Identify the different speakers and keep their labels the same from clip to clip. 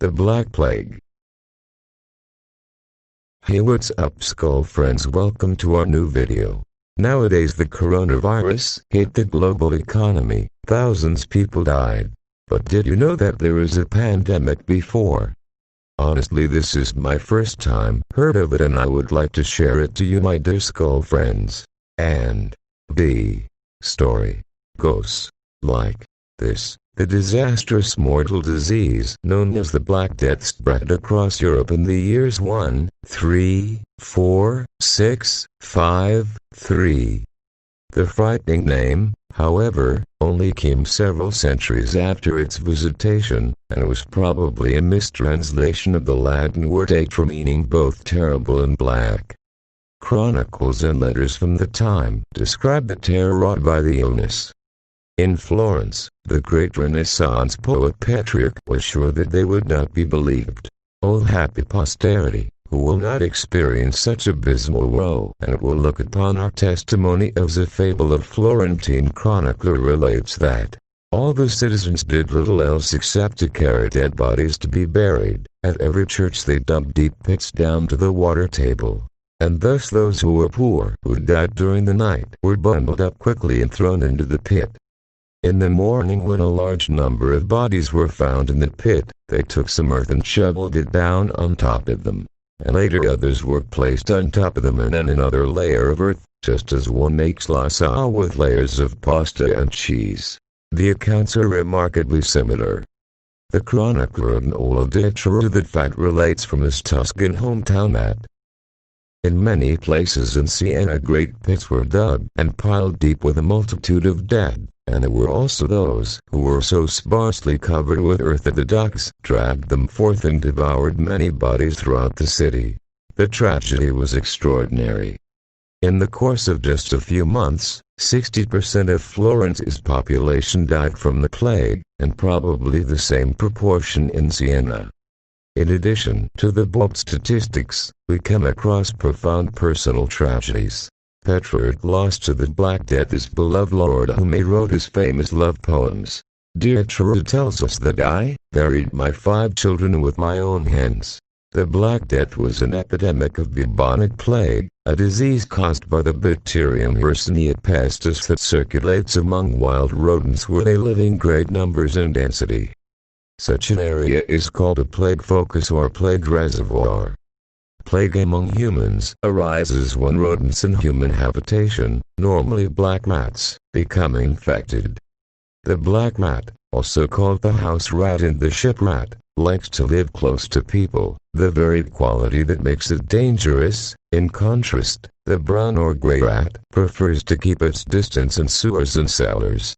Speaker 1: The Black Plague. Hey, what's up, Skull friends? Welcome to our new video. Nowadays the coronavirus hit the global economy. Thousands of people died. But did you know that there was a pandemic before? Honestly, this is my first time heard of it, and I would like to share it to you, my dear Skull friends. And the story goes like this. The disastrous mortal disease known as the Black Death spread across Europe in the years 1, 3, 4, 6, 5, 3. The frightening name, however, only came several centuries after its visitation, and was probably a mistranslation of the Latin word atra, meaning both terrible and black. Chronicles and letters from the time describe the terror wrought by the illness. In Florence, the great Renaissance poet Petrarch was sure that they would not be believed. O happy posterity, who will not experience such abysmal woe, and will look upon our testimony as a fable. A Florentine chronicler relates that all the citizens did little else except to carry dead bodies to be buried. At every church they dug deep pits down to the water table. And thus those who were poor, who died during the night, were bundled up quickly and thrown into the pit. In the morning, when a large number of bodies were found in the pit, they took some earth and shoveled it down on top of them. And later others were placed on top of them, and then another layer of earth, just as one makes lasagna with layers of pasta and cheese. The accounts are remarkably similar. The chronicler of Nola de True that fact relates from his Tuscan hometown that in many places in Siena great pits were dug and piled deep with a multitude of dead. And there were also those who were so sparsely covered with earth that the dogs dragged them forth and devoured many bodies throughout the city. The tragedy was extraordinary. In the course of just a few months, 60% of Florence's population died from the plague, and probably the same proportion in Siena. In addition to the bold statistics, we come across profound personal tragedies. Petrarch lost to the Black Death his beloved lord, whom he wrote his famous love poems. Dear True tells us that I buried my 5 children with my own hands. The Black Death was an epidemic of bubonic plague, a disease caused by the bacterium Yersinia pestis that circulates among wild rodents where they live in great numbers and density. Such an area is called a plague focus or plague reservoir. Plague among humans arises when rodents in human habitation, normally black rats, become infected. The black rat, also called the house rat and the ship rat, likes to live close to people, the very quality that makes it dangerous. In contrast, the brown or gray rat prefers to keep its distance in sewers and cellars.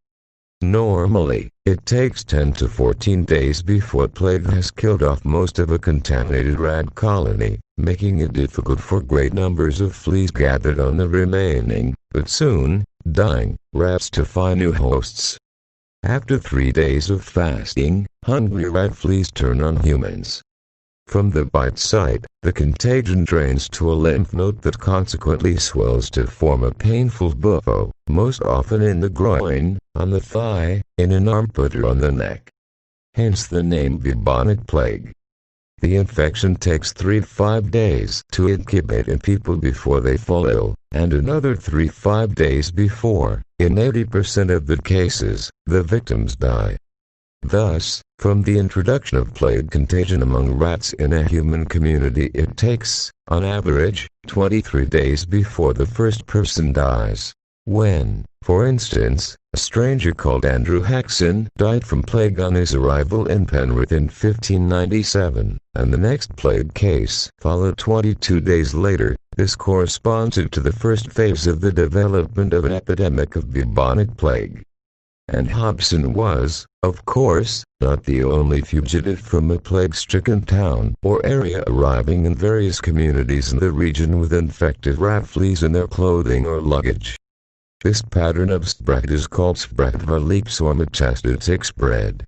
Speaker 1: Normally, it takes 10 to 14 days before plague has killed off most of a contaminated rat colony, making it difficult for great numbers of fleas gathered on the remaining, but soon, dying, rats to find new hosts. After 3 days of fasting, hungry rat fleas turn on humans. From the bite site, the contagion drains to a lymph node that consequently swells to form a painful buffo, most often in the groin, on the thigh, in an armpit or on the neck. Hence the name bubonic plague. The infection takes 3 to 5 days to incubate in people before they fall ill, and another 3 to 5 days before, in 80% of the cases, the victims die. Thus, from the introduction of plague contagion among rats in a human community, it takes, on average, 23 days before the first person dies. When, for instance, a stranger called Andrew Hexon died from plague on his arrival in Penrith in 1597, and the next plague case followed 22 days later, this corresponded to the first phase of the development of an epidemic of bubonic plague. And Hobson was, of course, not the only fugitive from a plague-stricken town or area arriving in various communities in the region with infected rat fleas in their clothing or luggage. This pattern of spread is called spread verleeps or metastatic spread.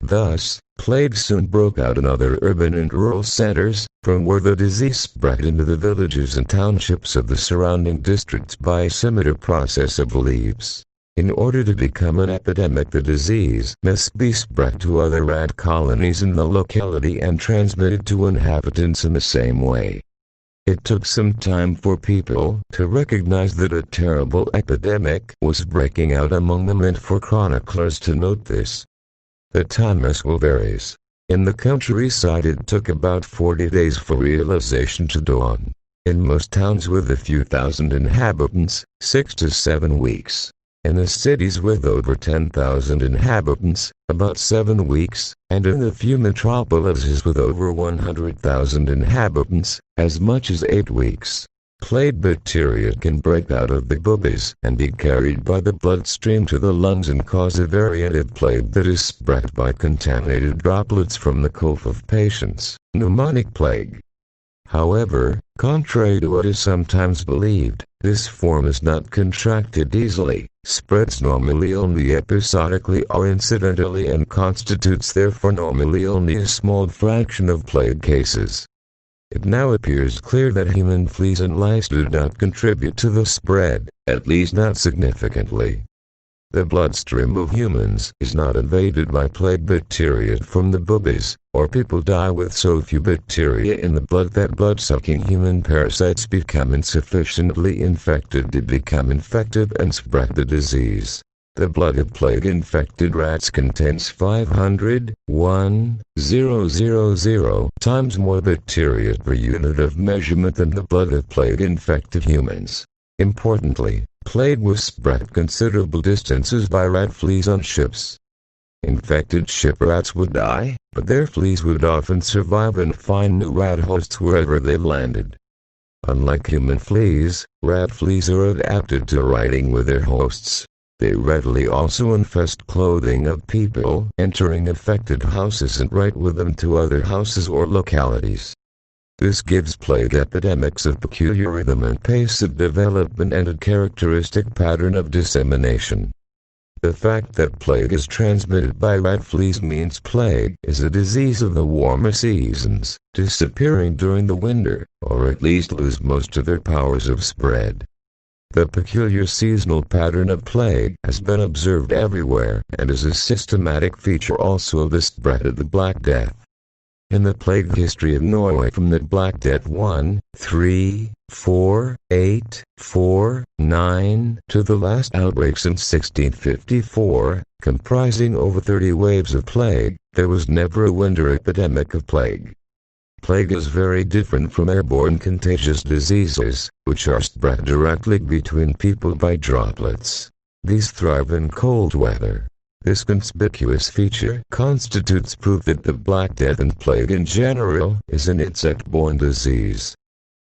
Speaker 1: Thus, plague soon broke out in other urban and rural centers, from where the disease spread into the villages and townships of the surrounding districts by a similar process of leaps. In order to become an epidemic, the disease must be spread to other rat colonies in the locality and transmitted to inhabitants in the same way. It took some time for people to recognize that a terrible epidemic was breaking out among them and for chroniclers to note this. The time scale varies. In the countryside it took about 40 days for realization to dawn. In most towns with a few thousand inhabitants, 6 to 7 weeks. In the cities with over 10,000 inhabitants, about 7 weeks, and in the few metropolises with over 100,000 inhabitants, as much as 8 weeks. Plague bacteria can break out of the boobies and be carried by the bloodstream to the lungs and cause a variant of plague that is spread by contaminated droplets from the cough of patients, pneumonic plague. However, contrary to what is sometimes believed, this form is not contracted easily, spreads normally only episodically or incidentally, and constitutes therefore normally only a small fraction of plague cases. It now appears clear that human fleas and lice do not contribute to the spread, at least not significantly. The bloodstream of humans is not invaded by plague bacteria from the boobies, or people die with so few bacteria in the blood that blood-sucking human parasites become insufficiently infected to become infective and spread the disease. The blood of plague-infected rats contains 500,000 times more bacteria per unit of measurement than the blood of plague-infected humans. Importantly, plague was spread considerable distances by rat fleas on ships. Infected ship rats would die, but their fleas would often survive and find new rat hosts wherever they landed. Unlike human fleas, rat fleas are adapted to riding with their hosts. They readily also infest clothing of people entering affected houses and ride with them to other houses or localities. This gives plague epidemics a peculiar rhythm and pace of development and a characteristic pattern of dissemination. The fact that plague is transmitted by rat fleas means plague is a disease of the warmer seasons, disappearing during the winter, or at least lose most of their powers of spread. The peculiar seasonal pattern of plague has been observed everywhere and is a systematic feature also of the spread of the Black Death. In the plague history of Norway from the Black Death 1, 3, 4, 8, 4, 9 to the last outbreaks in 1654, comprising over 30 waves of plague, there was never a winter epidemic of plague. Plague is very different from airborne contagious diseases, which are spread directly between people by droplets. These thrive in cold weather. This conspicuous feature constitutes proof that the Black Death and plague in general is an insect-borne disease.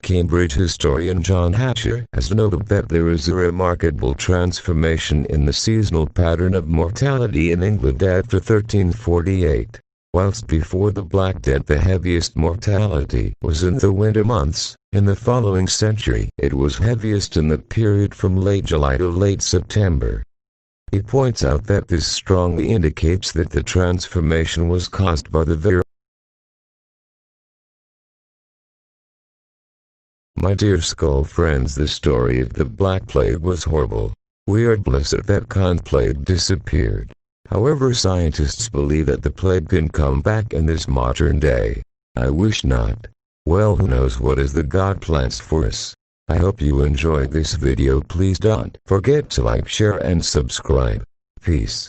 Speaker 1: Cambridge historian John Hatcher has noted that there is a remarkable transformation in the seasonal pattern of mortality in England after 1348. Whilst before the Black Death the heaviest mortality was in the winter months, in the following century it was heaviest in the period from late July to late September. He points out that this strongly indicates that the transformation was caused by the very. My dear skull friends, the story of the Black Plague was horrible. We are blessed that kind plague disappeared. However, scientists believe that the plague can come back in this modern day. I wish not. Well, who knows what is the God plans for us. I hope you enjoyed this video. Please don't forget to like, share and subscribe. Peace.